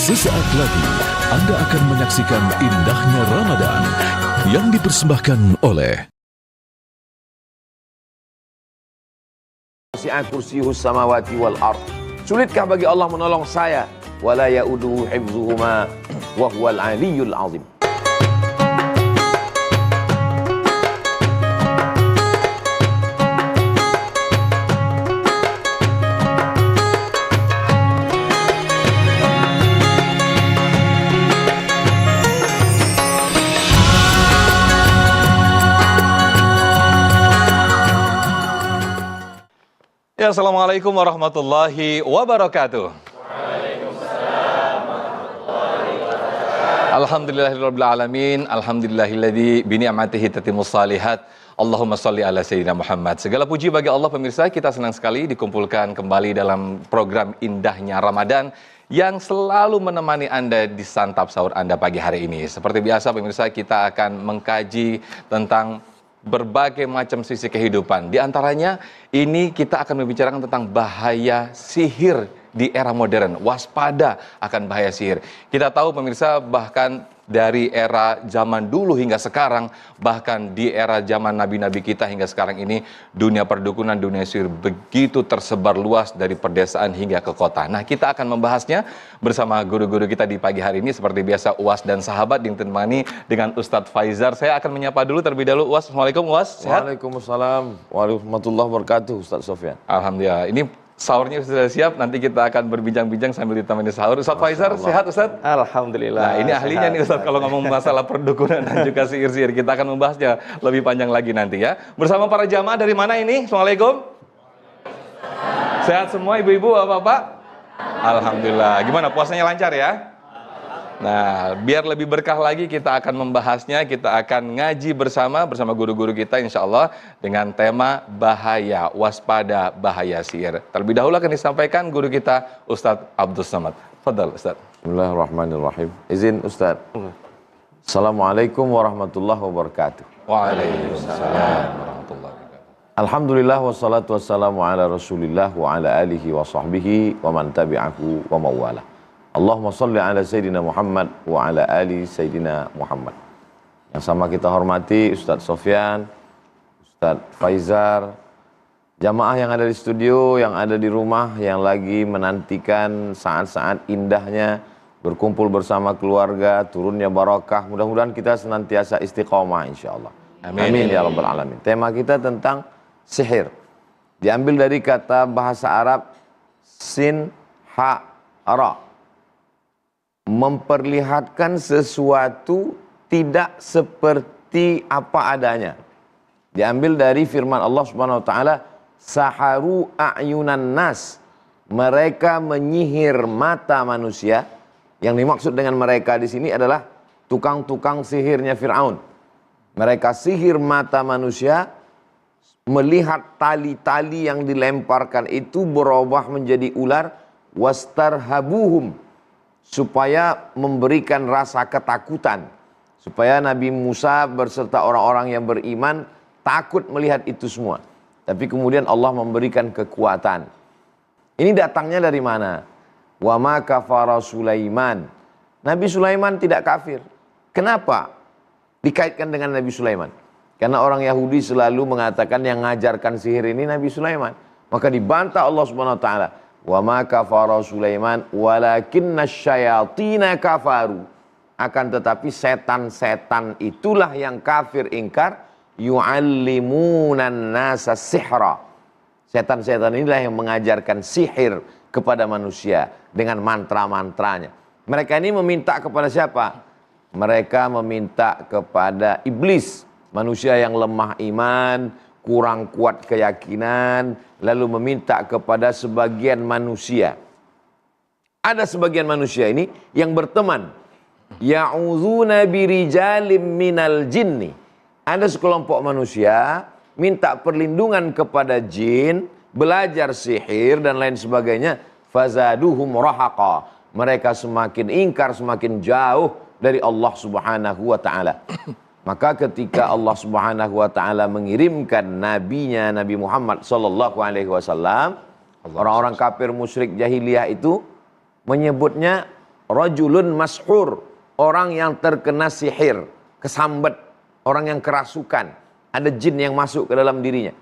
Sesaat lagi Anda akan menyaksikan indahnya Ramadan yang dipersembahkan oleh Wasi'a kursiyuhus samawati wal ard. Sulitkah bagi Allah menolong saya? Wala ya'uduhu hifzuhuma wa huwal aliyyul azim. Ya, assalamualaikum warahmatullahi wabarakatuh. Alhamdulillahirabbil alamin, alhamdulillahilladzi bi ni'matihi tatimmus shalihat. Allahumma shalli ala sayyidina Muhammad. Segala puji bagi Allah pemirsa, kita senang sekali dikumpulkan kembali dalam program Indahnya Ramadan yang selalu menemani Anda di santap sahur Anda pagi hari ini. Seperti biasa pemirsa, kita akan mengkaji tentang berbagai macam sisi kehidupan. Di antaranya ini kita akan membicarakan tentang bahaya sihir di era modern. Waspada akan bahaya sihir. Kita tahu pemirsa, bahkan dari era zaman dulu hingga sekarang, bahkan di era zaman nabi-nabi kita hingga sekarang ini, dunia perdukunan, dunia sihir begitu tersebar luas dari perdesaan hingga ke kota. Nah, kita akan membahasnya bersama guru-guru kita di pagi hari ini. Seperti biasa, UAS dan sahabat ditemani dengan Ustadz Faizar. Saya akan menyapa dulu terlebih dahulu. UAS, Assalamualaikum UAS, sehat? Waalaikumsalam warahmatullahi wabarakatuh, Ustaz Sofyan. Alhamdulillah. Ini sahurnya sudah siap, nanti kita akan berbincang-bincang sambil ditemani sahur. Ustadz Faizar, sehat Ustadz? Alhamdulillah. Nah, ini ahlinya nih Ustadz kalau ngomong masalah perdukunan dan juga sihir-sihir. Kita akan membahasnya lebih panjang lagi nanti ya. Bersama para jamaah dari mana ini? Assalamualaikum. Sehat semua ibu-ibu, bapak-bapak? Alhamdulillah. Gimana, puasanya lancar ya? Nah, biar lebih berkah lagi kita akan membahasnya, kita akan ngaji bersama guru-guru kita insya Allah dengan tema bahaya, waspada bahaya sihir. Terlebih dahulu akan disampaikan guru kita Ustadz Abdus Samad. Fadal Ustadz. Bismillahirrahmanirrahim. Izin Ustaz. Assalamualaikum warahmatullahi wabarakatuh. Waalaikumsalam warahmatullahi wabarakatuh. Alhamdulillah wassalatu wassalamu ala rasulillah wa ala alihi wa sahbihi wa man tabi'ahu wa mawala. Allahumma salli ala Sayyidina Muhammad wa ala ali Sayyidina Muhammad. Yang sama kita hormati Ustadz Sofyan, Ustadz Faizar, jamaah yang ada di studio, yang ada di rumah, yang lagi menantikan saat-saat indahnya berkumpul bersama keluarga, turunnya barakah. Mudah-mudahan kita senantiasa istiqomah insyaAllah. Amin ya rabbal alamin. Tema kita tentang sihir. Diambil dari kata bahasa Arab sin, ha, ra. Memperlihatkan sesuatu tidak seperti apa adanya. Diambil dari firman Allah Subhanahu wa taala, saharu a'yunan nas. Mereka menyihir mata manusia. Yang dimaksud dengan mereka di sini adalah tukang-tukang sihirnya Firaun. Mereka sihir mata manusia, melihat tali-tali yang dilemparkan itu berubah menjadi ular, wastarhabuhum, supaya memberikan rasa ketakutan, supaya Nabi Musa berserta orang-orang yang beriman takut melihat itu semua. Tapi kemudian Allah memberikan kekuatan. Ini datangnya dari mana? Wa ma kafara Sulaiman. Nabi Sulaiman tidak kafir. Kenapa dikaitkan dengan Nabi Sulaiman? Karena orang Yahudi selalu mengatakan yang mengajarkan sihir ini Nabi Sulaiman. Maka dibantah Allah Subhanahu wa taala. Wa ma kafara Sulaiman walakinna syayatina kafaru. Akan tetapi setan-setan itulah yang kafir ingkar, yu'allimunan nasa sihra. Setan-setan inilah yang mengajarkan sihir kepada manusia dengan mantra-mantranya. Mereka ini meminta kepada siapa? Mereka meminta kepada iblis, manusia yang lemah iman, kurang kuat keyakinan, lalu meminta kepada sebagian manusia. Ada sebagian manusia ini yang berteman. Ya'udzuna birijalim minal jinni. Ada sekelompok manusia minta perlindungan kepada jin, belajar sihir dan lain sebagainya. Fazaduhum rahaqa. Mereka semakin ingkar, semakin jauh dari Allah Subhanahu wa taala. Maka ketika Allah Subhanahu wa taala mengirimkan nabinya Nabi Muhammad sallallahu alaihi wasallam, orang-orang kafir musyrik jahiliyah itu menyebutnya rajulun mashur, orang yang terkena sihir, kesambet, orang yang kerasukan, ada jin yang masuk ke dalam dirinya.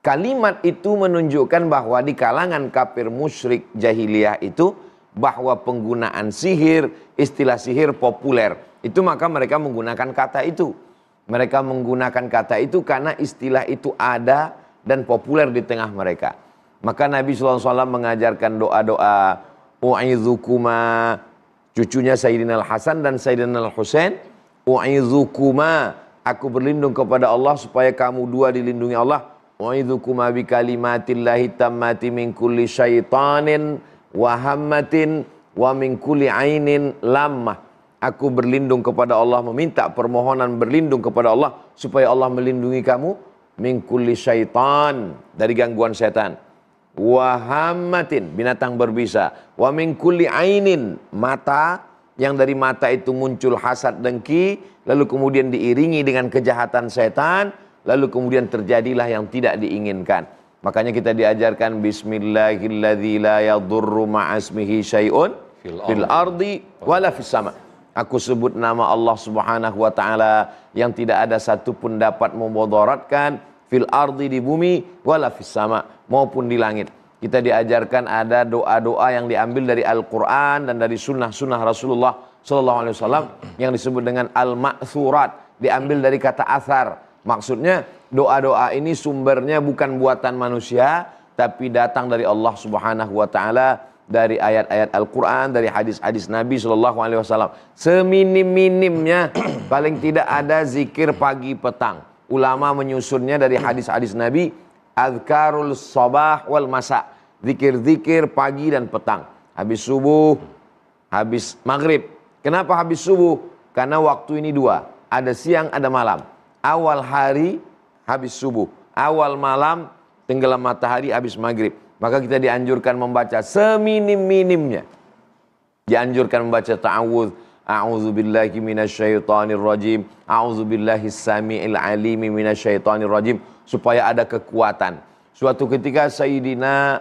Kalimat itu menunjukkan bahwa di kalangan kafir musyrik jahiliyah itu, bahwa penggunaan sihir, istilah sihir populer. Itu maka mereka menggunakan kata itu. Mereka menggunakan kata itu karena istilah itu ada dan populer di tengah mereka. Maka Nabi SAW mengajarkan doa-doa, u'idhukuma, cucunya Sayyidina Al-Hasan dan Sayyidina Al-Husain, u'idhukuma, aku berlindung kepada Allah supaya kamu dua dilindungi Allah. U'idhukuma bi kalimatillahi tammati min kulli syaitanin wa hammatin wa min kulli ainin lammah. Aku berlindung kepada Allah, meminta permohonan berlindung kepada Allah supaya Allah melindungi kamu min kulli syaitan, dari gangguan setan, wa hammatin, binatang berbisa, wa min kulli ainin, mata, yang dari mata itu muncul hasad dengki, lalu kemudian diiringi dengan kejahatan setan, lalu kemudian terjadilah yang tidak diinginkan. Makanya kita diajarkan bismillahilladzi la yadurru ma'asmihi syai'un fil ardi wala fis sama. Aku sebut nama Allah Subhanahu wa taala yang tidak ada satu pun dapat memudaratkan fil ardi, di bumi, wala fis sama, maupun di langit. Kita diajarkan ada doa-doa yang diambil dari Al-Qur'an dan dari sunnah-sunnah Rasulullah sallallahu alaihi wasallam yang disebut dengan al-ma'thurat, diambil dari kata athar. Maksudnya doa-doa ini sumbernya bukan buatan manusia, tapi datang dari Allah Subhanahu wa taala, dari ayat-ayat Al-Quran, dari hadis-hadis Nabi SAW. Seminim-minimnya paling tidak ada zikir pagi petang. Ulama menyusunnya dari hadis-hadis Nabi, Adhkarul sabah wal masa, zikir-zikir pagi dan petang, habis subuh, habis maghrib. Kenapa habis subuh? Karena waktu ini dua, ada siang ada malam. Awal hari habis subuh, awal malam tenggelam matahari habis maghrib. Maka kita dianjurkan membaca seminim-minimnya. Dianjurkan membaca ta'awudz, a'udzubillahi minasyaitonir rajim, a'udzubillahis samiil alimi minasyaitonir rajim, supaya ada kekuatan. Suatu ketika Sayyidina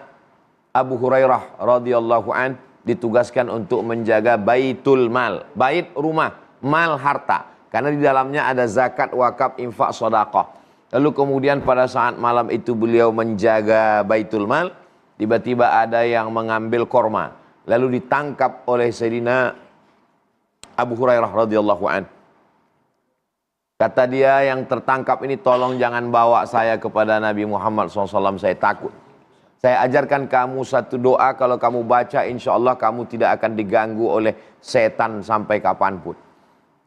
Abu Hurairah radhiyallahu an ditugaskan untuk menjaga baitul mal, bait rumah, mal harta, karena di dalamnya ada zakat, wakaf, infak, sedekah. Lalu kemudian pada saat malam itu beliau menjaga baitul mal, tiba-tiba ada yang mengambil korma, lalu ditangkap oleh Sayyidina Abu Hurairah radhiyallahu an. Kata dia yang tertangkap ini, tolong jangan bawa saya kepada Nabi Muhammad SAW, saya takut. Saya ajarkan kamu satu doa, kalau kamu baca insya Allah kamu tidak akan diganggu oleh setan sampai kapanpun.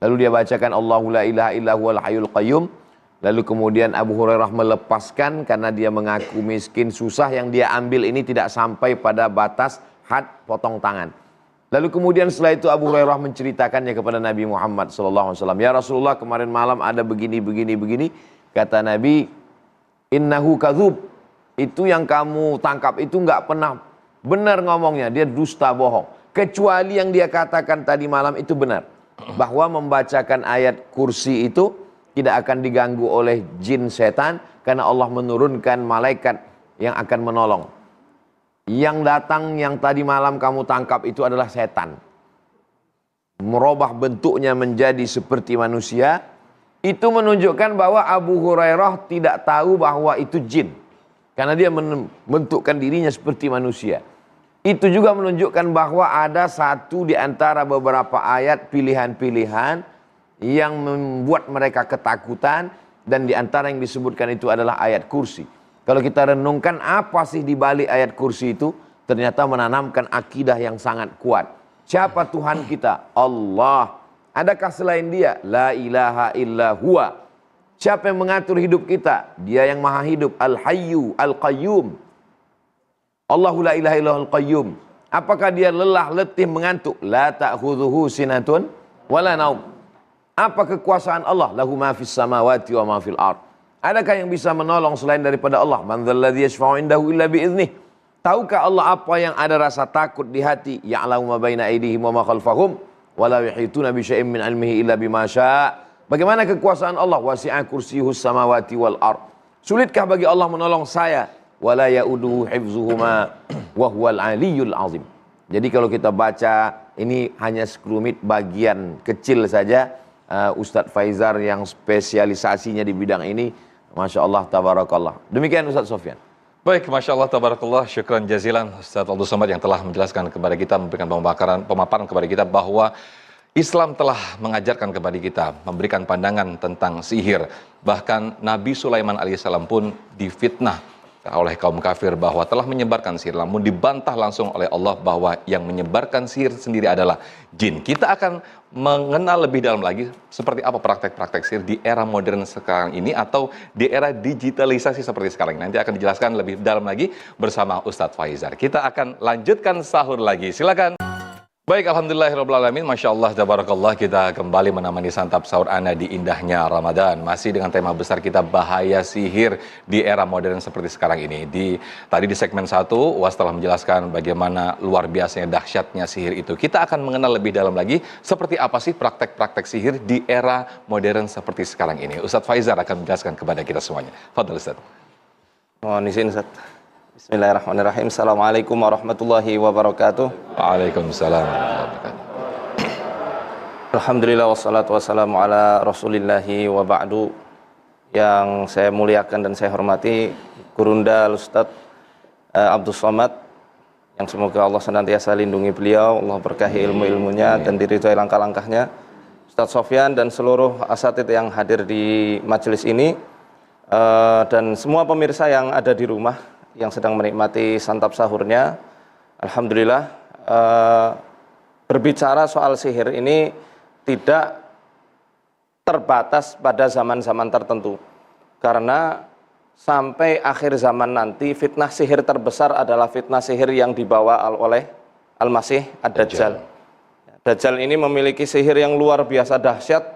Lalu dia bacakan Allahu la ilaha illa huwal hayyul qayyum. Lalu kemudian Abu Hurairah melepaskan karena dia mengaku miskin, susah, yang dia ambil ini tidak sampai pada batas had potong tangan. Lalu kemudian setelah itu Abu Hurairah menceritakannya kepada Nabi Muhammad SAW. Ya Rasulullah, kemarin malam ada begini. Kata Nabi, innahu kadzub. Itu yang kamu tangkap itu nggak pernah benar ngomongnya, dia dusta, bohong. Kecuali yang dia katakan tadi malam itu benar. Bahwa membacakan ayat kursi itu tidak akan diganggu oleh jin setan, karena Allah menurunkan malaikat yang akan menolong. Yang datang yang tadi malam kamu tangkap itu adalah setan. Merubah bentuknya menjadi seperti manusia. Itu menunjukkan bahwa Abu Hurairah tidak tahu bahwa itu jin, karena dia membentukkan dirinya seperti manusia. Itu juga menunjukkan bahwa ada satu di antara beberapa ayat pilihan-pilihan yang membuat mereka ketakutan, dan di antara yang disebutkan itu adalah ayat kursi. Kalau kita renungkan apa sih di balik ayat kursi itu, ternyata menanamkan akidah yang sangat kuat. Siapa Tuhan kita? Allah. Adakah selain dia? La ilaha illa huwa. Siapa yang mengatur hidup kita? Dia yang maha hidup, Al-Hayyu, Al-Qayyum. Allahu la ilaha illa Al-Qayyum. Apakah dia lelah, letih, mengantuk? La ta'khudhuhu sinatun wala naum. Apa kekuasaan Allah? Lahu ma fis samawati wa ma fil ard. Adakah yang bisa menolong selain daripada Allah? Man dzalladzi yashfa'u indahu illa bi'idzni. Tahukah Allah apa yang ada rasa takut di hati? Ya'lamu ma baina aydihim wa ma khalfahum wa la yuhituna bi syai'in min 'ilmihi illa bima syaa'. Bagaimana kekuasaan Allah? Wasi'a kursiyyuhus samawati wal ard. Sulitkah bagi Allah menolong saya? Wala ya'uduhu hifzuhuma wa huwal aliyyul azim. Jadi kalau kita baca, ini hanya sekelumit bagian kecil saja, Ustadz Faizar yang spesialisasinya di bidang ini, Masya Allah, tabarakallah. Demikian Ustadz Sofyan. Baik, Masya Allah, tabarakallah, syukran jazilan Ustaz Abdul Somad yang telah menjelaskan kepada kita, memberikan pemaparan kepada kita bahwa Islam telah mengajarkan kepada kita, memberikan pandangan tentang sihir. Bahkan Nabi Sulaiman alaihissalam pun difitnah oleh kaum kafir bahwa telah menyebarkan sihir, namun dibantah langsung oleh Allah bahwa yang menyebarkan sihir sendiri adalah jin. Kita akan mengenal lebih dalam lagi seperti apa praktek-praktek sihir di era modern sekarang ini atau di era digitalisasi seperti sekarang. Nanti akan dijelaskan lebih dalam lagi bersama Ustadz Faizar. Kita akan lanjutkan sahur lagi. Silakan. Baik, alhamdulillahirrahmanirrahim. Masya Allah, tabarakallah, kita kembali menemani santap sahur Anda di indahnya Ramadan. Masih dengan tema besar kita, bahaya sihir di era modern seperti sekarang ini. Tadi di segmen 1, UAS telah menjelaskan bagaimana luar biasanya dahsyatnya sihir itu. Kita akan mengenal lebih dalam lagi seperti apa sih praktek-praktek sihir di era modern seperti sekarang ini. Ustadz Faizar akan menjelaskan kepada kita semuanya. Fadhal Ustadz. Mohon izin Ustadz. Bismillahirrahmanirrahim. Assalamualaikum warahmatullahi wabarakatuh. Waalaikumsalam. Alhamdulillah wassalatu wassalamu ala rasulillahi wa ba'du. Yang saya muliakan dan saya hormati Gurunda Ustadz Abdul Somad, yang semoga Allah senantiasa lindungi beliau, Allah berkahi ilmu-ilmunya dan diridhoi langkah-langkahnya. Ustadz Sofyan dan seluruh asatidz yang hadir di majelis ini, dan semua pemirsa yang ada di rumah yang sedang menikmati santap sahurnya. Alhamdulillah, berbicara soal sihir ini tidak terbatas pada zaman-zaman tertentu, karena sampai akhir zaman nanti fitnah sihir terbesar adalah fitnah sihir yang dibawa oleh Al-Masih Ad-Dajjal. Dajjal ini memiliki sihir yang luar biasa dahsyat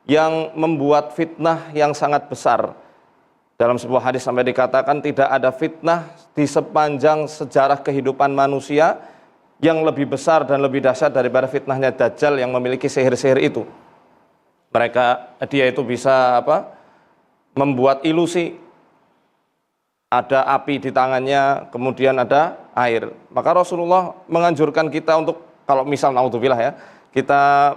yang membuat fitnah yang sangat besar. Dalam sebuah hadis sampai dikatakan tidak ada fitnah di sepanjang sejarah kehidupan manusia yang lebih besar dan lebih dahsyat daripada fitnahnya Dajjal yang memiliki sihir-sihir itu. Dia itu bisa membuat ilusi. Ada api di tangannya, kemudian ada air. Maka Rasulullah menganjurkan kita untuk, kalau misal naudzubillah ya, kita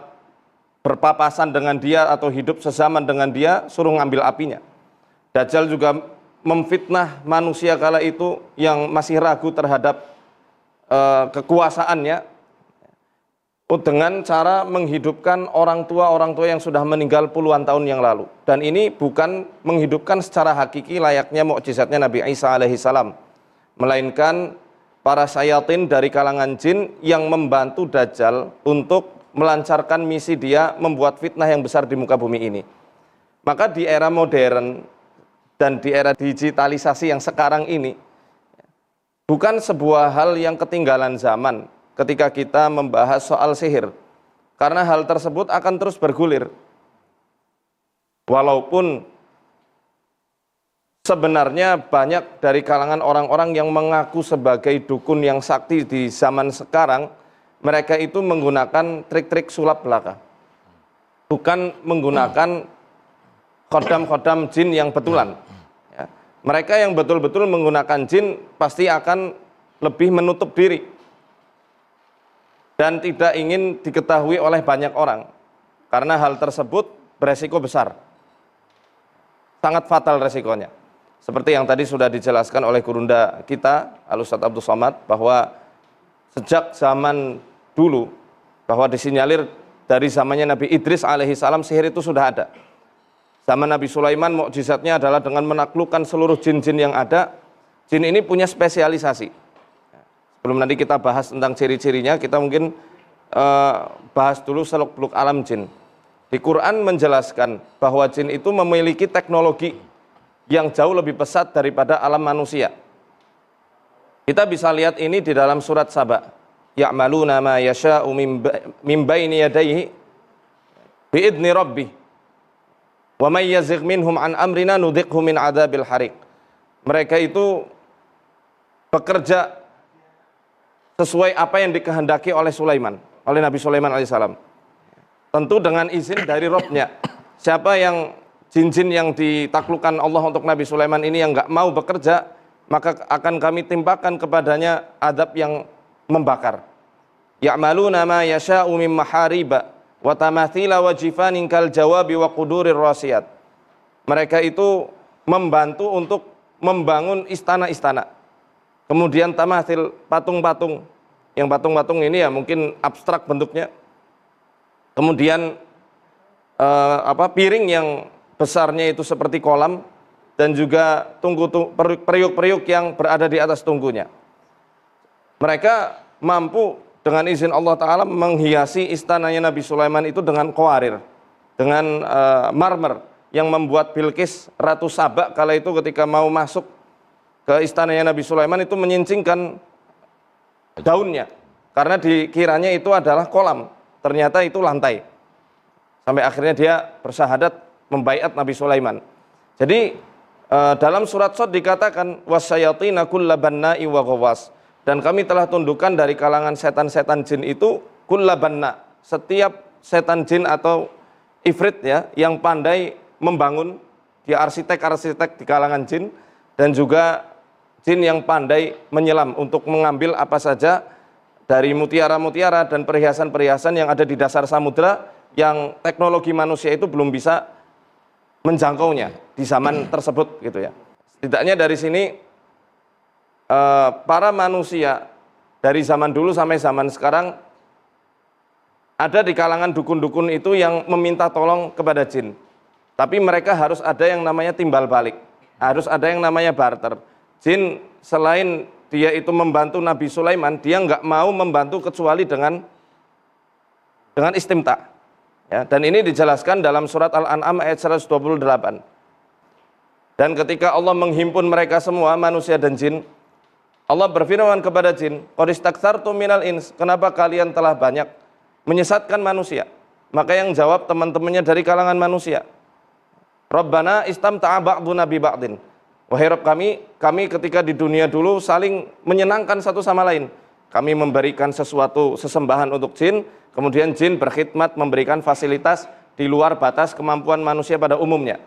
berpapasan dengan dia atau hidup sezaman dengan dia, suruh ngambil apinya. Dajjal juga memfitnah manusia kala itu yang masih ragu terhadap kekuasaannya dengan cara menghidupkan orang tua yang sudah meninggal puluhan tahun yang lalu. Dan ini bukan menghidupkan secara hakiki layaknya mukjizatnya Nabi Isa alaihissalam, melainkan para syayatin dari kalangan jin yang membantu Dajjal untuk melancarkan misi dia membuat fitnah yang besar di muka bumi ini. Maka di era modern dan di era digitalisasi yang sekarang ini, bukan sebuah hal yang ketinggalan zaman ketika kita membahas soal sihir, karena hal tersebut akan terus bergulir. Walaupun sebenarnya banyak dari kalangan orang-orang yang mengaku sebagai dukun yang sakti di zaman sekarang, mereka itu menggunakan trik-trik sulap belaka, bukan menggunakan khodam-khodam jin yang betulan. Mereka yang betul-betul menggunakan jin pasti akan lebih menutup diri dan tidak ingin diketahui oleh banyak orang, karena hal tersebut beresiko besar, sangat fatal resikonya. Seperti yang tadi sudah dijelaskan oleh gurunda kita Al-Ustadz Abdul Somad, bahwa sejak zaman dulu, bahwa disinyalir dari zamannya Nabi Idris alaihissalam sihir itu sudah ada. Zaman Nabi Sulaiman mukjizatnya adalah dengan menaklukkan seluruh jin-jin yang ada. Jin ini punya spesialisasi. Sebelum nanti kita bahas tentang ciri-cirinya, kita mungkin bahas dulu seluk-beluk alam jin. Di Quran menjelaskan bahwa jin itu memiliki teknologi yang jauh lebih pesat daripada alam manusia. Kita bisa lihat ini di dalam surat Saba. Ya'maluna ma yasha'u min baini yadayhi bi'idni rabbih. Wa may yazigh minhum an amrina nudhiqhu min adzabil hariq. Mereka itu bekerja sesuai apa yang dikehendaki oleh Sulaiman, oleh Nabi Sulaiman alaihissalam. Tentu dengan izin dari Rabb-nya. Siapa yang jin-jin yang ditaklukkan Allah untuk Nabi Sulaiman ini yang enggak mau bekerja, maka akan kami timpakan kepadanya azab yang membakar. ya'maluna ma yasha'u min mahariba wa tamathila wa jifanin kal jawabi wa qudurir rasiyat. Mereka itu membantu untuk membangun istana-istana. Kemudian tamathil, patung-patung. Yang patung-patung ini ya mungkin abstrak bentuknya. Kemudian piring yang besarnya itu seperti kolam, dan juga periuk-periuk yang berada di atas tungkunya. Mereka mampu dengan izin Allah Ta'ala menghiasi istananya Nabi Sulaiman itu dengan qawarir, dengan marmer, yang membuat Bilqis Ratu Saba kala itu ketika mau masuk ke istananya Nabi Sulaiman itu menyincingkan daunnya, karena dikiranya itu adalah kolam, ternyata itu lantai. Sampai akhirnya dia bersyahadat membaiat Nabi Sulaiman. Jadi dalam surat Shad dikatakan wasyayatina kullabanna'i wa ghawas, dan kami telah tundukkan dari kalangan setan-setan jin itu kullabanna, setiap setan jin atau ifrit ya yang pandai membangun, dia arsitek-arsitek di kalangan jin, dan juga jin yang pandai menyelam untuk mengambil apa saja dari mutiara-mutiara dan perhiasan-perhiasan yang ada di dasar samudra yang teknologi manusia itu belum bisa menjangkaunya di zaman tersebut gitu ya. Setidaknya dari sini para manusia dari zaman dulu sampai zaman sekarang ada di kalangan dukun-dukun itu yang meminta tolong kepada jin. Tapi mereka harus ada yang namanya timbal balik, harus ada yang namanya barter. Jin selain dia itu membantu Nabi Sulaiman, dia nggak mau membantu kecuali dengan istimta. Ya, dan ini dijelaskan dalam surat Al-An'am ayat 128. Dan ketika Allah menghimpun mereka semua, manusia dan jin, Allah berfirman kepada jin, qad istakthartum minal ins, kenapa kalian telah banyak menyesatkan manusia? Maka yang jawab teman-temannya dari kalangan manusia, Rabbana istamta'a ba'duna bi ba'din. Wahai Rabb kami ketika di dunia dulu saling menyenangkan satu sama lain. Kami memberikan sesuatu sesembahan untuk jin, kemudian jin berkhidmat memberikan fasilitas di luar batas kemampuan manusia pada umumnya.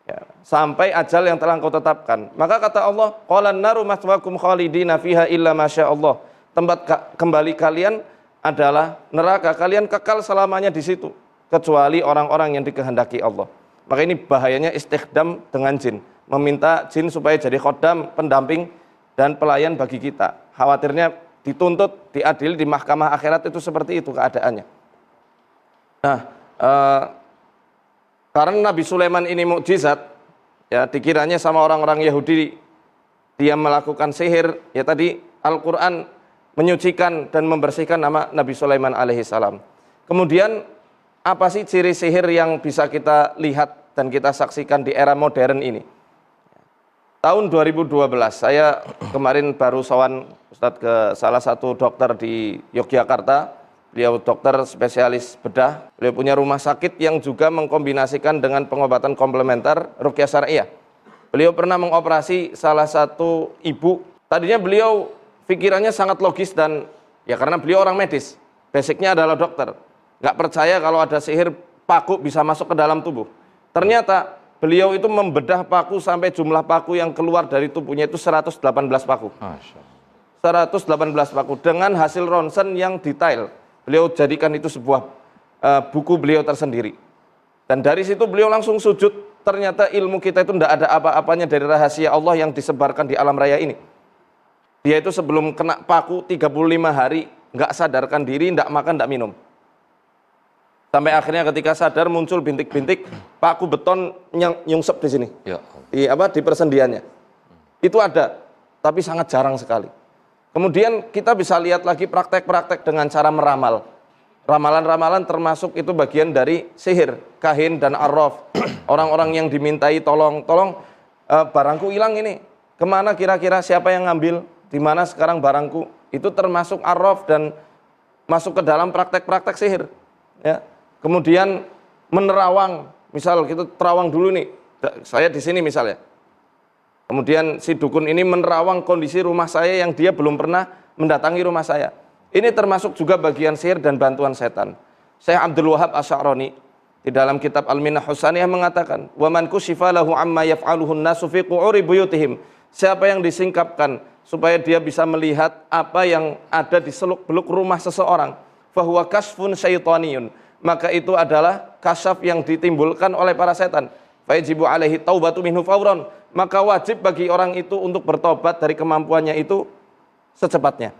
Ya, sampai ajal yang telah engkau tetapkan. Maka kata Allah, qalan naru maswakum khalidina fiha illa masyaallah. Tempat kembali kalian adalah neraka, kalian kekal selamanya di situ kecuali orang-orang yang dikehendaki Allah. Maka ini bahayanya istikhdam dengan jin, meminta jin supaya jadi khodam, pendamping dan pelayan bagi kita. Khawatirnya dituntut, diadili di mahkamah akhirat itu seperti itu keadaannya. Nah, karena Nabi Sulaiman ini mukjizat, ya dikiranya sama orang-orang Yahudi dia melakukan sihir, ya tadi Al-Quran menyucikan dan membersihkan nama Nabi Sulaiman alaihissalam. Kemudian apa sih ciri sihir yang bisa kita lihat dan kita saksikan di era modern ini? Tahun 2012 saya kemarin baru sowan Ustadz ke salah satu dokter di Yogyakarta. Beliau dokter spesialis bedah. Beliau punya rumah sakit yang juga mengkombinasikan dengan pengobatan komplementer ruqyah syariah. Beliau pernah mengoperasi salah satu ibu. Tadinya beliau pikirannya sangat logis dan ya karena beliau orang medis, basicnya adalah dokter. Nggak percaya kalau ada sihir paku bisa masuk ke dalam tubuh. Ternyata beliau itu membedah paku sampai jumlah paku yang keluar dari tubuhnya itu 118 paku. 118 paku dengan hasil ronsen yang detail. Beliau jadikan itu sebuah buku beliau tersendiri. Dan dari situ beliau langsung sujud. Ternyata ilmu kita itu tidak ada apa-apanya dari rahasia Allah yang disebarkan di alam raya ini. Dia itu sebelum kena paku 35 hari nggak sadarkan diri, nggak makan, nggak minum. Sampai akhirnya ketika sadar muncul bintik-bintik paku beton yang nyungsep di sini. Ya. Di persendiannya. Itu ada, tapi sangat jarang sekali. Kemudian kita bisa lihat lagi praktek-praktek dengan cara meramal. Ramalan-ramalan termasuk itu bagian dari sihir, kahin dan arraf. Orang-orang yang dimintai tolong barangku hilang ini. Kemana kira-kira siapa yang ngambil? Di mana sekarang barangku? Itu termasuk arraf dan masuk ke dalam praktek-praktek sihir. Ya. Kemudian menerawang, misal kita terawang dulu nih, saya di sini misalnya. Kemudian si dukun ini menerawang kondisi rumah saya yang dia belum pernah mendatangi rumah saya. Ini termasuk juga bagian sihir dan bantuan setan. Syekh Abdul Wahab Asy'arani di dalam kitab Al-Minnah Husaniyah mengatakan, "Wa man kushifa lahu amma yaf'aluhu an-nasu fi qu'uri buyutihim." Siapa yang disingkapkan supaya dia bisa melihat apa yang ada di seluk-beluk rumah seseorang, fahuwa kasfun syaitaniyun, maka itu adalah kasyaf yang ditimbulkan oleh para setan. Fayajibu alaihi taubatu minhu fauron, maka wajib bagi orang itu untuk bertobat dari kemampuannya itu secepatnya.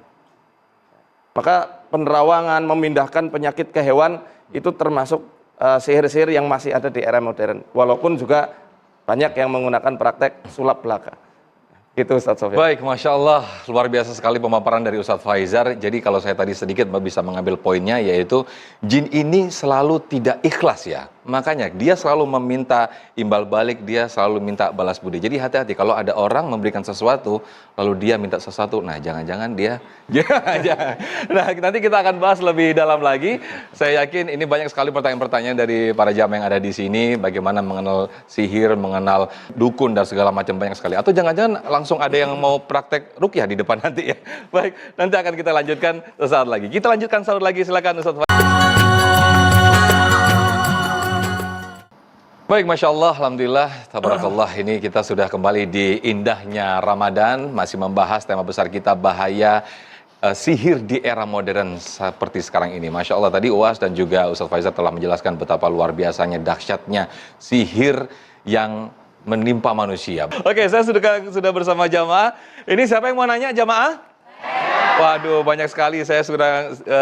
Maka penerawangan, memindahkan penyakit ke hewan itu termasuk sihir-sihir yang masih ada di era modern. Walaupun juga banyak yang menggunakan praktek sulap belaka. Gitu Ustaz Sofyan. Baik, Masya Allah, luar biasa sekali pemaparan dari Ustadz Faizar. Jadi kalau saya tadi sedikit bisa mengambil poinnya, yaitu jin ini selalu tidak ikhlas ya. Makanya dia selalu meminta imbal balik, dia selalu minta balas budi. Jadi hati-hati kalau ada orang memberikan sesuatu, lalu dia minta sesuatu, nah jangan-jangan dia... jangan. Nah nanti kita akan bahas lebih dalam lagi. Saya yakin ini banyak sekali pertanyaan-pertanyaan dari para jamaah yang ada di sini, bagaimana mengenal sihir, mengenal dukun dan segala macam, banyak sekali. Atau jangan-jangan langsung ada yang mau praktek rukyah di depan nanti ya. Baik, nanti akan kita lanjutkan sesaat lagi. Kita lanjutkan sahur lagi, silakan Ustaz. Baik, Masya Allah, Alhamdulillah, Tabarakallah, ini kita sudah kembali di indahnya Ramadan, masih membahas tema besar kita, bahaya sihir di era modern seperti sekarang ini. Masya Allah, tadi UAS dan juga Ustaz Faizal telah menjelaskan betapa luar biasanya, dahsyatnya sihir yang menimpa manusia. Oke, saya sudah bersama jamaah. Ini siapa yang mau nanya, jamaah? Waduh, banyak sekali. Saya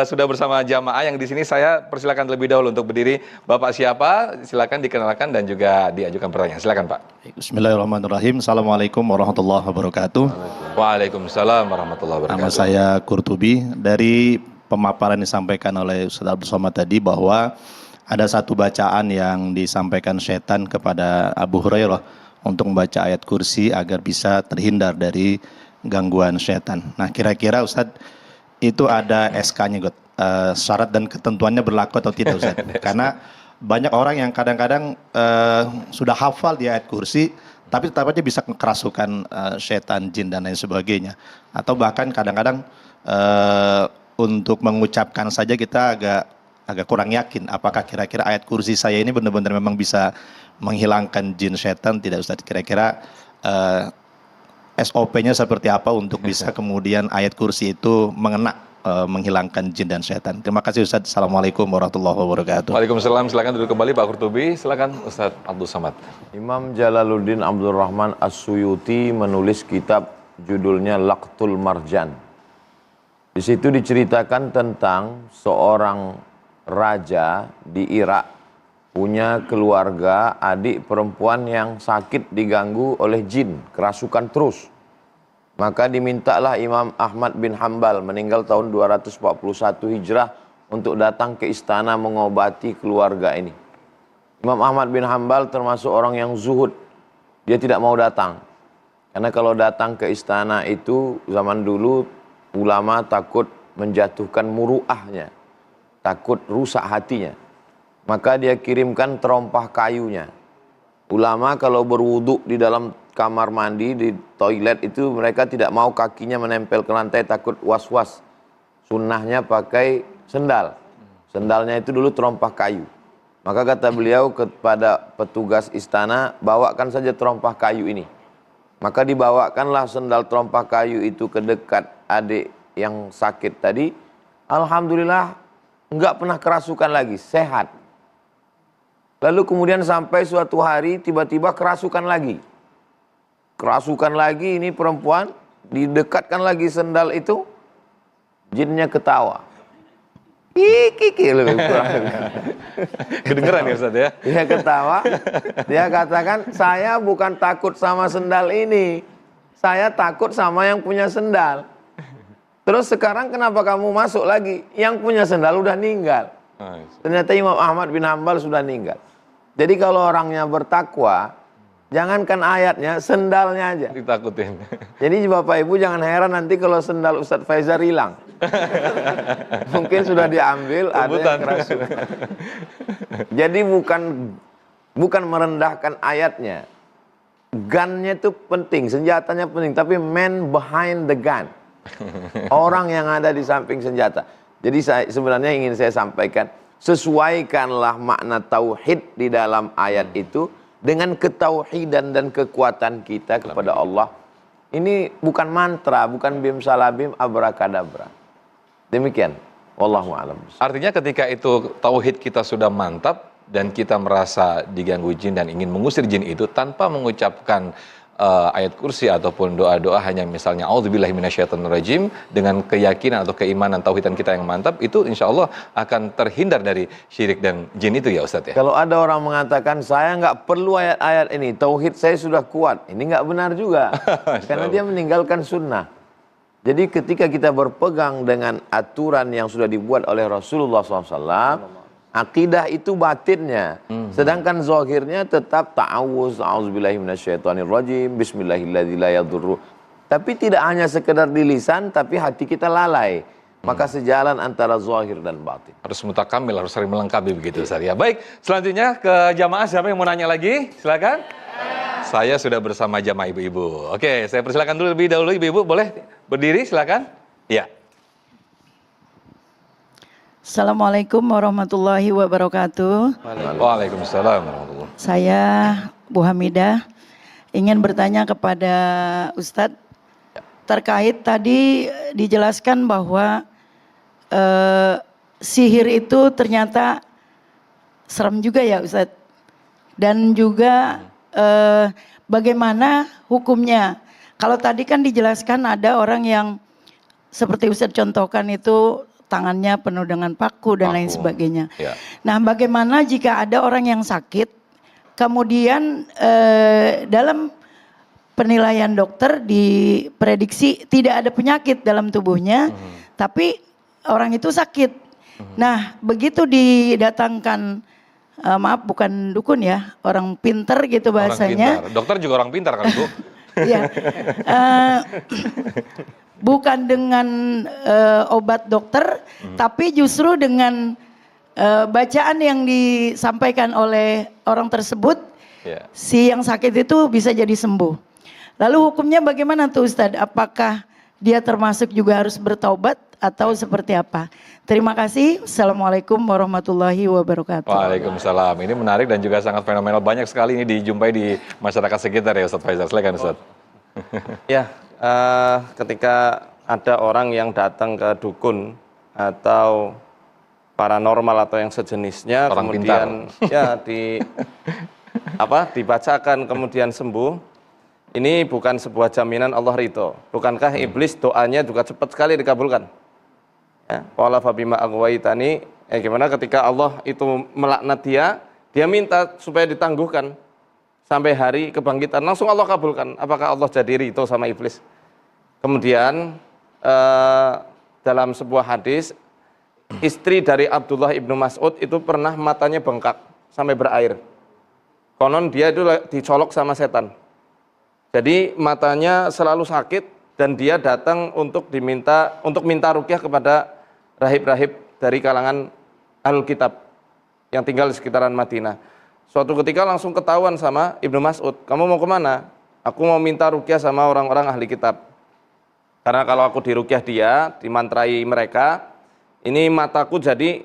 sudah bersama jamaah yang di sini. Saya persilakan terlebih dahulu untuk berdiri. Bapak siapa? Silakan dikenalkan dan juga diajukan pertanyaan. Silakan, Pak. Bismillahirrahmanirrahim. Assalamualaikum warahmatullahi wabarakatuh. Waalaikumsalam warahmatullahi wabarakatuh. Nama saya Kurtubi. Dari pemaparan yang disampaikan oleh Ustaz Abdul Somad tadi, bahwa ada satu bacaan yang disampaikan setan kepada Abu Hurairah untuk membaca ayat kursi agar bisa terhindar dari gangguan setan. Nah, kira-kira Ustadz, itu ada SK-nya, syarat dan ketentuannya berlaku atau tidak, Ustadz? Karena banyak orang yang kadang-kadang sudah hafal di ayat kursi, tapi tetap aja bisa kerasukan setan, jin, dan lain sebagainya. Atau bahkan kadang-kadang untuk mengucapkan saja kita agak kurang yakin. Apakah kira-kira ayat kursi saya ini benar-benar memang bisa menghilangkan jin, setan, tidak, Ustadz? Kira-kira SOP-nya seperti apa untuk bisa kemudian ayat kursi itu menghilangkan jin dan setan. Terima kasih Ustaz. Assalamualaikum warahmatullahi wabarakatuh. Waalaikumsalam. Silakan duduk kembali Pak Kurtubi. Silakan Ustaz Abdul Samad. Imam Jalaluddin Abdul Rahman As-Suyuti menulis kitab judulnya Laqtul Marjan. Di situ diceritakan tentang seorang raja di Irak, punya keluarga adik perempuan yang sakit diganggu oleh jin, kerasukan terus. Maka dimintalah Imam Ahmad bin Hambal, meninggal tahun 241 Hijrah, untuk datang ke istana mengobati keluarga ini. Imam Ahmad bin Hambal termasuk orang yang zuhud. Dia tidak mau datang. Karena kalau datang ke istana itu, zaman dulu ulama takut menjatuhkan muruahnya, takut rusak hatinya. Maka dia kirimkan terompah kayunya. Ulama kalau berwudu di dalam kamar mandi, di toilet itu, mereka tidak mau kakinya menempel ke lantai, takut was-was. Sunnahnya pakai sendal. Sendalnya itu dulu terompah kayu. Maka kata beliau kepada petugas istana, bawakan saja terompah kayu ini. Maka dibawakanlah sendal terompah kayu itu ke dekat adik yang sakit tadi. Alhamdulillah, enggak pernah kerasukan lagi, sehat. Lalu kemudian sampai suatu hari tiba-tiba kerasukan lagi. Kerasukan lagi, ini perempuan, didekatkan lagi sendal itu, jinnya ketawa. Kiki lebih kurang. Kedengeran ya Ustaz ya? Dia ketawa, dia katakan, saya bukan takut sama sendal ini, saya takut sama yang punya sendal. Terus sekarang kenapa kamu masuk lagi? Yang punya sendal udah meninggal. Ternyata Imam Ahmad bin Hambal sudah meninggal. Jadi kalau orangnya bertakwa, jangankan ayatnya, sendalnya aja ditakutin. Jadi Bapak Ibu jangan heran nanti kalau sendal Ustadz Faizar hilang. Mungkin sudah diambil, ada yang kerasukan. Jadi bukan merendahkan ayatnya. Gunnya itu penting, senjatanya penting, tapi man behind the gun. Orang yang ada di samping senjata. Jadi sebenarnya ingin saya sampaikan, sesuaikanlah makna tauhid di dalam ayat itu dengan ketauhidan dan kekuatan kita kepada Allah. Ini bukan mantra, bukan bim salabim abrakadabra. Demikian. Wallahu a'lam. Artinya ketika itu tauhid kita sudah mantap dan kita merasa diganggu jin dan ingin mengusir jin itu tanpa mengucapkan ayat kursi ataupun doa-doa, hanya misalnya auzubillahi minasyaitonirrajim, dengan keyakinan atau keimanan tauhidan kita yang mantap, itu insya Allah akan terhindar dari syirik dan jin itu ya Ustadz ya. Kalau ada orang mengatakan saya nggak perlu ayat-ayat ini, tauhid saya sudah kuat, ini nggak benar juga. Karena dia meninggalkan sunnah. Jadi ketika kita berpegang dengan aturan yang sudah dibuat oleh Rasulullah SAW, akidah itu batinnya, sedangkan zahirnya tetap ta'awuz, a'udzubillahi minasyaitonirrajim, bismillahirrahmanirrahim. Tapi tidak hanya sekedar di lisan, tapi hati kita lalai. Maka sejalan antara zahir dan batin. Harus mutakamil, harus sering melengkapi begitu Ustaz ya. Baik, selanjutnya ke jamaah, siapa yang mau nanya lagi? Silakan. Saya sudah bersama jamaah ibu-ibu. Oke, saya persilakan dulu lebih dahulu ibu-ibu, boleh berdiri silakan. Iya. Assalamualaikum warahmatullahi wabarakatuh. Waalaikumsalam warahmatullahi. Saya Bu Hamidah ingin bertanya kepada Ustadz terkait tadi dijelaskan bahwa sihir itu ternyata serem juga ya Ustadz. Dan juga bagaimana hukumnya. Kalau tadi kan dijelaskan ada orang yang seperti Ustadz contohkan itu tangannya penuh dengan paku dan lain sebagainya. Ya. Nah, bagaimana jika ada orang yang sakit, kemudian dalam penilaian dokter diprediksi tidak ada penyakit dalam tubuhnya, tapi orang itu sakit. Nah, begitu didatangkan, maaf bukan dukun ya, orang pinter gitu bahasanya. Orang pintar. Dokter juga orang pintar kan Bu? Iya. Bukan dengan obat dokter, tapi justru dengan bacaan yang disampaikan oleh orang tersebut, si yang sakit itu bisa jadi sembuh. Lalu hukumnya bagaimana tuh Ustadz? Apakah dia termasuk juga harus bertaubat atau seperti apa? Terima kasih. Assalamualaikum warahmatullahi wabarakatuh. Waalaikumsalam. Ini menarik dan juga sangat fenomenal. Banyak sekali ini dijumpai di masyarakat sekitar ya Ustadz Faizal. Silakan Ustadz. Ya, ketika ada orang yang datang ke dukun atau paranormal atau yang sejenisnya, orang kemudian ya dibacakan kemudian sembuh, ini bukan sebuah jaminan Allah ridho. Bukankah iblis doanya juga cepat sekali dikabulkan? Ya, qala fabima aghwaytani, gimana ketika Allah itu melaknat dia minta supaya ditangguhkan sampai hari kebangkitan, langsung Allah kabulkan. Apakah Allah jadi ridho sama iblis? Kemudian dalam sebuah hadis, istri dari Abdullah ibnu Mas'ud itu pernah matanya bengkak sampai berair. Konon dia itu dicolok sama setan. Jadi matanya selalu sakit dan dia datang untuk minta ruqyah kepada rahib-rahib dari kalangan Ahlul Kitab yang tinggal di sekitaran Madinah. Suatu ketika langsung ketahuan sama Ibnu Mas'ud, kamu mau kemana? Aku mau minta ruqyah sama orang-orang ahli kitab. Karena kalau aku diruqyah dia, dimantrai mereka, ini mataku jadi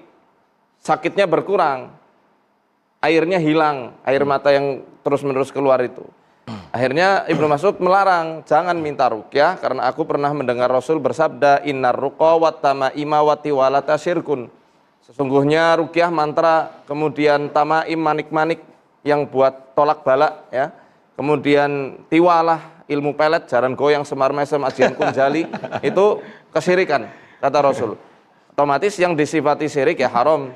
sakitnya berkurang. Airnya hilang, air mata yang terus-menerus keluar itu. Akhirnya Ibnu Mas'ud melarang, jangan minta ruqyah karena aku pernah mendengar Rasul bersabda, innar ruqa wat tamaima wa tiwalata syirkun. Sesungguhnya ruqyah mantra, kemudian tamaim manik-manik yang buat tolak balak ya. Kemudian tiwalah ilmu pelet, jaran goyang, semar mesem, ajian kunjali itu kesyirikan kata Rasul. Otomatis yang disifati syirik ya haram.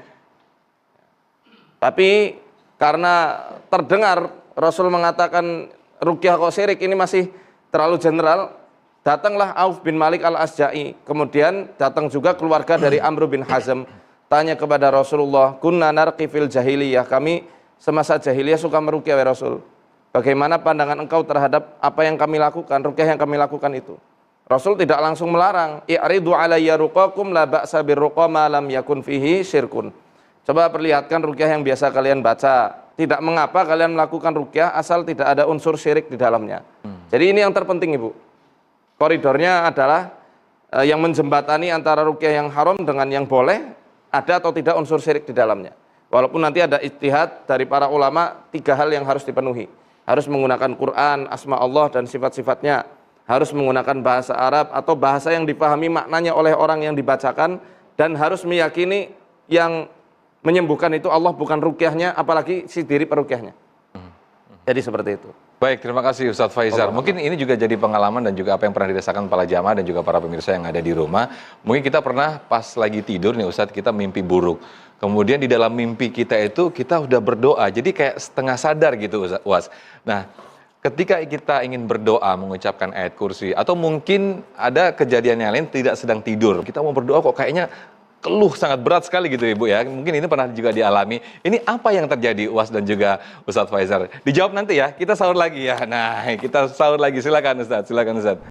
Tapi karena terdengar Rasul mengatakan ruqyah kok syirik, ini masih terlalu general, datanglah Auf bin Malik al-Asja'i. Kemudian datang juga keluarga dari Amr bin Hazm. Tanya kepada Rasulullah, kunna narqi fil jahiliyah, kami semasa jahiliyah suka meruqyah ya Rasul. Bagaimana pandangan engkau terhadap apa yang kami lakukan, ruqyah yang kami lakukan itu? Rasul tidak langsung melarang, i'ridu alayya ruqakum la ba'sa birruqa ma lam yakun fihi syirkun. Coba perlihatkan ruqyah yang biasa kalian baca. Tidak mengapa kalian melakukan ruqyah asal tidak ada unsur syirik di dalamnya. Jadi ini yang terpenting Ibu. Koridornya adalah yang menjembatani antara ruqyah yang haram dengan yang boleh, ada atau tidak unsur syirik di dalamnya. Walaupun nanti ada ijtihad dari para ulama, 3 hal yang harus dipenuhi. Harus menggunakan Quran, asma Allah dan sifat-sifatnya. harus menggunakan bahasa Arab atau bahasa yang dipahami maknanya oleh orang yang dibacakan, dan harus meyakini yang menyembuhkan itu Allah, bukan ruqyahnya, apalagi si diri peruqyahnya. Jadi seperti itu. Baik, terima kasih Ustadz Faizar. Mungkin ini juga jadi pengalaman dan juga apa yang pernah dirasakan para jamaah dan juga para pemirsa yang ada di rumah. Mungkin kita pernah pas lagi tidur nih Ustadz, kita mimpi buruk. Kemudian di dalam mimpi kita itu kita udah berdoa, jadi kayak setengah sadar gitu Ustadz. Nah, ketika kita ingin berdoa mengucapkan ayat kursi, atau mungkin ada kejadian yang lain tidak sedang tidur, kita mau berdoa kok kayaknya keluh sangat berat sekali gitu Ibu ya. Mungkin ini pernah juga dialami. Ini apa yang terjadi UAS dan juga Ustadz Faizar? Dijawab nanti ya, kita sahur lagi ya. Nah, kita sahur lagi, silakan Ustadz, silakan Ustadz.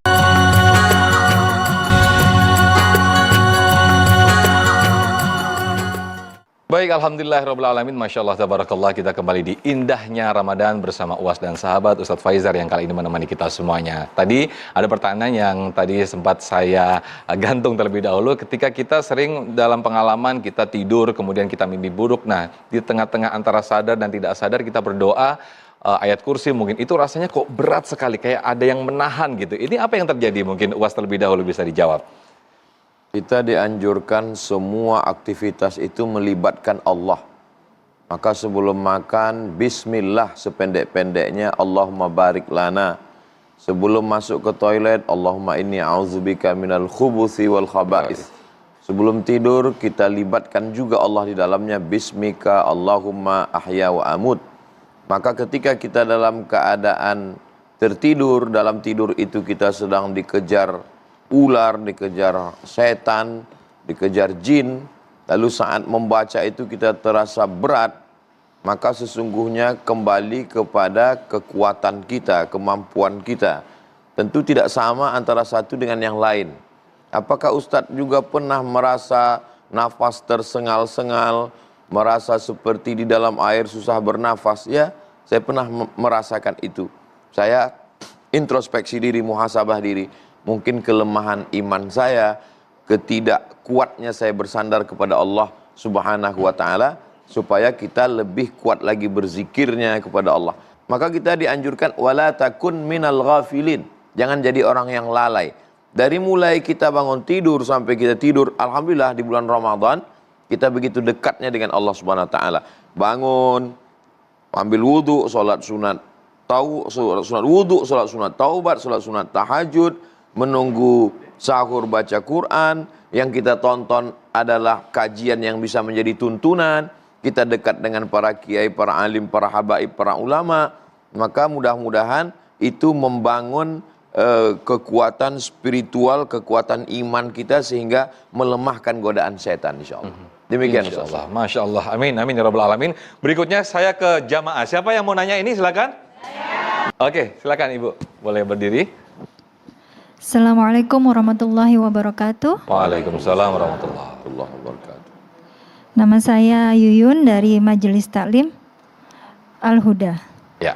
Baik, alhamdulillahirrahmanirrahim, Masya Allah, tabarakallah, kita kembali di indahnya Ramadan bersama UAS dan sahabat Ustadz Faizar yang kali ini menemani kita semuanya. Tadi ada pertanyaan yang tadi sempat saya gantung terlebih dahulu, ketika kita sering dalam pengalaman kita tidur, kemudian kita mimpi buruk, nah di tengah-tengah antara sadar dan tidak sadar kita berdoa, ayat kursi mungkin, itu rasanya kok berat sekali, kayak ada yang menahan gitu. Ini apa yang terjadi? Mungkin UAS terlebih dahulu bisa dijawab. Kita dianjurkan semua aktivitas itu melibatkan Allah. Maka sebelum makan, bismillah sependek-pendeknya, Allahumma barik lana. Sebelum masuk ke toilet, Allahumma inni a'udzubika minal khubuthi wal khaba'ith. Sebelum tidur, kita libatkan juga Allah di dalamnya, bismika Allahumma ahya wa amut. Maka ketika kita dalam keadaan tertidur, dalam tidur itu kita sedang dikejar ular, dikejar setan, dikejar jin, lalu saat membaca itu kita terasa berat, maka sesungguhnya kembali kepada kekuatan kita, kemampuan kita. Tentu tidak sama antara satu dengan yang lain. Apakah Ustadz juga pernah merasa nafas tersengal-sengal, merasa seperti di dalam air susah bernafas? Ya, saya pernah merasakan itu. Saya introspeksi diri, muhasabah diri. Mungkin kelemahan iman saya, ketidakkuatnya saya bersandar kepada Allah Subhanahu wa taala, supaya kita lebih kuat lagi berzikirnya kepada Allah. Maka kita dianjurkan wala takun minal ghafilin. Jangan jadi orang yang lalai. Dari mulai kita bangun tidur sampai kita tidur, alhamdulillah di bulan Ramadan kita begitu dekatnya dengan Allah Subhanahu wa taala. Bangun, ambil wudu, salat sunat, sunat wudu, salat sunat taubat, salat sunat tahajud, menunggu sahur baca Quran, yang kita tonton adalah kajian yang bisa menjadi tuntunan, kita dekat dengan para kiai, para alim, para habaib, para ulama, maka mudah-mudahan itu membangun kekuatan spiritual, kekuatan iman kita sehingga melemahkan godaan setan insyaallah. Demikian insyaallah. Masya Allah, amin, amin ya rabbal alamin. Berikutnya saya ke jamaah. Siapa yang mau nanya ini silakan? Oke, silakan Ibu, boleh berdiri. Assalamualaikum warahmatullahi wabarakatuh. Waalaikumsalam warahmatullahi wabarakatuh. Nama saya Yuyun dari Majelis Taklim Al-Huda. Ya.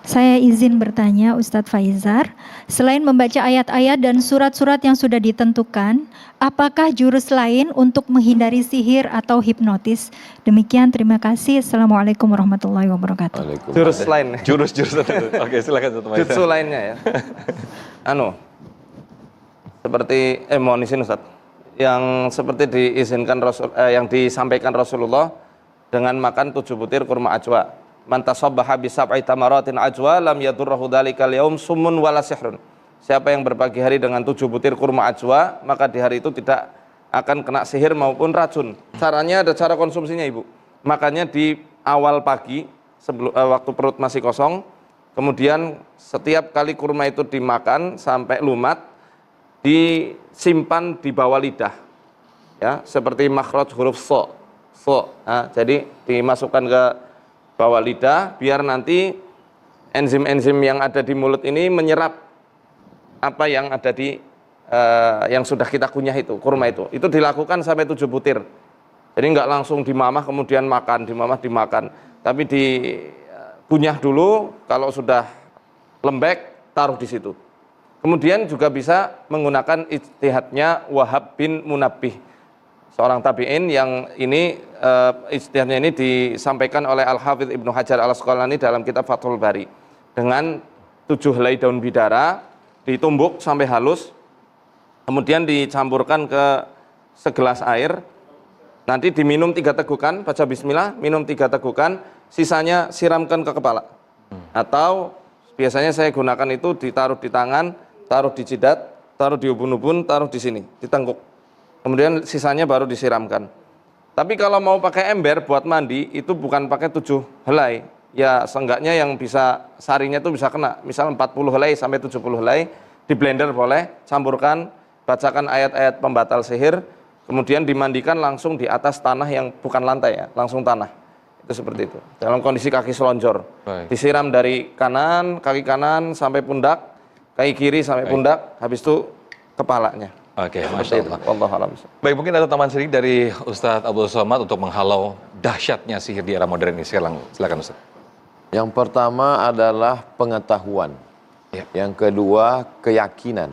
Saya izin bertanya Ustadz Faizar, selain membaca ayat-ayat dan surat-surat yang sudah ditentukan, apakah jurus lain untuk menghindari sihir atau hipnotis? Demikian, terima kasih. Assalamualaikum warahmatullahi wabarakatuh. Jurus lain. Jurus Oke, silakan Ustadz Faizar. Jurus lainnya ya. Seperti mohon izin Ustaz, yang seperti diizinkan yang disampaikan Rasulullah dengan makan 7 butir kurma ajwa. Man tasabbaha bi sab'i tamaratin ajwa lam yadurruhu dzalikal yaum summun wala sihrun. Siapa yang berbagi hari dengan 7 butir kurma ajwa, maka di hari itu tidak akan kena sihir maupun racun. Caranya ada cara konsumsinya Ibu. Makannya di awal pagi sebelum waktu perut masih kosong. Kemudian setiap kali kurma itu dimakan sampai lumat, disimpan di bawah lidah, ya, seperti makhraj huruf so. Nah, jadi dimasukkan ke bawah lidah, biar nanti enzim-enzim yang ada di mulut ini menyerap apa yang ada di yang sudah kita kunyah itu, kurma itu. Itu dilakukan sampai 7 butir. Jadi nggak langsung dimamah kemudian makan, dimakan, tapi dikunyah dulu. Kalau sudah lembek, taruh di situ. Kemudian juga bisa menggunakan ijtihadnya Wahab bin Munabbih, seorang tabi'in yang ini ijtihadnya ini disampaikan oleh Al-Hafidz Ibnu Hajar Al-Asqalani dalam kitab Fathul Bari. Dengan 7 helai daun bidara ditumbuk sampai halus, kemudian dicampurkan ke segelas air, nanti diminum 3 tegukan, baca bismillah, minum 3 tegukan, sisanya siramkan ke kepala. Atau biasanya saya gunakan itu ditaruh di tangan, taruh di jidat, taruh di ubun-ubun, taruh di sini, di tengkuk. Kemudian sisanya baru disiramkan. Tapi kalau mau pakai ember buat mandi, itu bukan pakai 7 helai. Ya seenggaknya yang bisa sarinya itu bisa kena. Misal 40 helai sampai 70 helai, di blender boleh, campurkan, bacakan ayat-ayat pembatal sihir, kemudian dimandikan langsung di atas tanah yang bukan lantai ya, langsung tanah. Itu seperti itu. Dalam kondisi kaki selonjor. Disiram dari kanan, kaki kanan sampai pundak, kaki kiri sampai pundak, habis itu kepalanya. Oke, Masya Allah. Wallahualam. Baik, mungkin ada tambahan sedikit dari Ustadz Abdul Somad untuk menghalau dahsyatnya sihir di era modern ini. Silakan Ustadz. Yang pertama adalah pengetahuan. Ya. Yang kedua, keyakinan.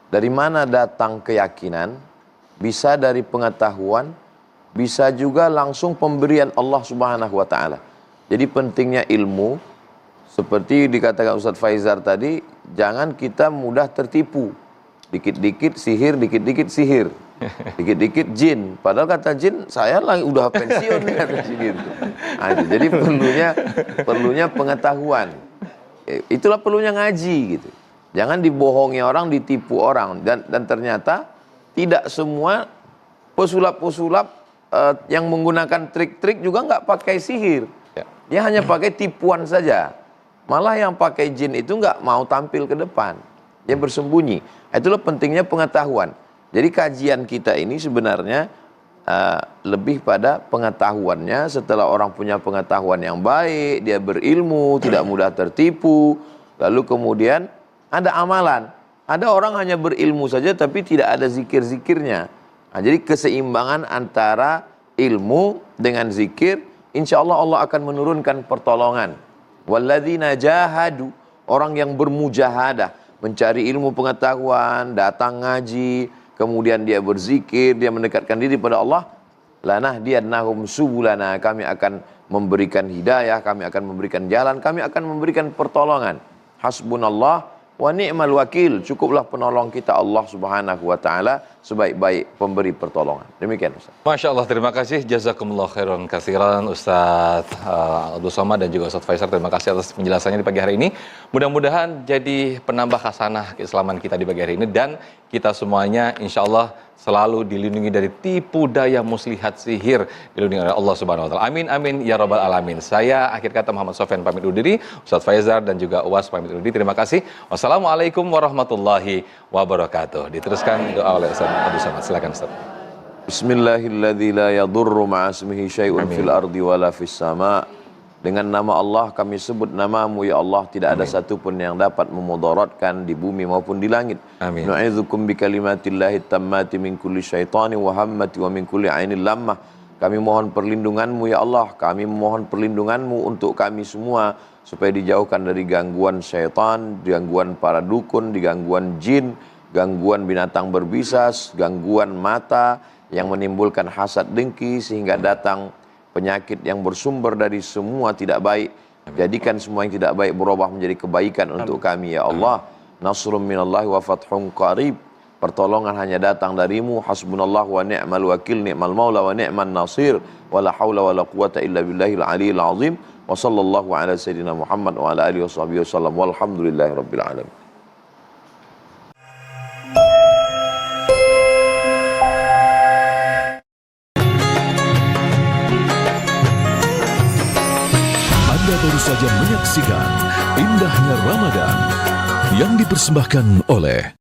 Dari mana datang keyakinan? Bisa dari pengetahuan, bisa juga langsung pemberian Allah Subhanahu wa taala. Jadi pentingnya ilmu, seperti dikatakan Ustadz Faizar tadi, jangan kita mudah tertipu. Dikit-dikit sihir, dikit-dikit sihir. Dikit-dikit jin. Padahal kata jin, saya lagi udah pensiun nih kata jin. Nah, itu. Jadi perlunya pengetahuan. Itulah perlunya ngaji gitu. Jangan dibohongi orang, ditipu orang. Dan ternyata tidak semua pesulap-pesulap yang menggunakan trik-trik juga nggak pakai sihir. Dia hanya pakai tipuan saja. Malah yang pakai jin itu nggak mau tampil ke depan. Dia bersembunyi. Itulah pentingnya pengetahuan. Jadi kajian kita ini sebenarnya lebih pada pengetahuannya. Setelah orang punya pengetahuan yang baik, dia berilmu, tidak mudah tertipu. Lalu kemudian ada amalan. Ada orang hanya berilmu saja tapi tidak ada zikir-zikirnya. Nah, jadi keseimbangan antara ilmu dengan zikir, insya Allah Allah akan menurunkan pertolongan. Walladzina jahadu, orang yang bermujahadah, mencari ilmu pengetahuan, datang ngaji, kemudian dia berzikir, dia mendekatkan diri pada Allah, lanahdiyannahum subulana, kami akan memberikan hidayah, kami akan memberikan jalan, kami akan memberikan pertolongan. Hasbunallah wa ni'mal wakil, cukuplah penolong kita Allah Subhanahu wa taala, sebaik-baik pemberi pertolongan. Demikian Ustaz. Masya Allah, terima kasih. Jazakumullah khairan katsiran Ustadz Abdul Somad dan juga Ustadz Faizar. Terima kasih atas penjelasannya di pagi hari ini. Mudah-mudahan jadi penambah khasanah keislaman kita di pagi hari ini. Dan kita semuanya insya Allah selalu dilindungi dari tipu daya muslihat sihir, dilindungi oleh Allah Subhanahu wa taala. Amin amin ya rabbal alamin. Saya akhir kata Muhammad Sofyan pamit undur diri, Ustadz Faizar dan juga Uwas pamit undur diri. Terima kasih. Wassalamualaikum warahmatullahi wabarakatuh. Diteruskan doa oleh Ustadz Abdul Somad. Silakan Ustaz. Bismillahilladzi la yadurru ma'asmihi syai'un fil ardi wala fis sama'. Dengan nama Allah kami sebut namamu ya Allah, tidak ada satupun yang dapat memudaratkan di bumi maupun di langit. Amin. Nu'idzukum bi kalimatillahi tammati min kulli syaitani wa hammati wa min kulli ainil lammah. Kami mohon perlindunganmu ya Allah, kami mohon perlindunganmu untuk kami semua supaya dijauhkan dari gangguan syaitan, gangguan para dukun, gangguan jin, gangguan binatang berbisa, gangguan mata yang menimbulkan hasad dengki sehingga datang penyakit yang bersumber dari semua tidak baik. Jadikan semua yang tidak baik berubah menjadi kebaikan untuk kami ya Allah. Nasrun minallahi wa fathun qarib. Pertolongan hanya datang darimu. Hasbunallah wa ni'mal wakil, ni'mal maula wa ni'man nasir. Wa la hawla wa la quwata illa billahil aliyil azim. Wa sallallahu ala sayyidina Muhammad wa ala alihi wa sahbihi wa sallam. Walhamdulillahi rabbil alamin. Anda baru saja menyaksikan Indahnya Ramadan yang dipersembahkan oleh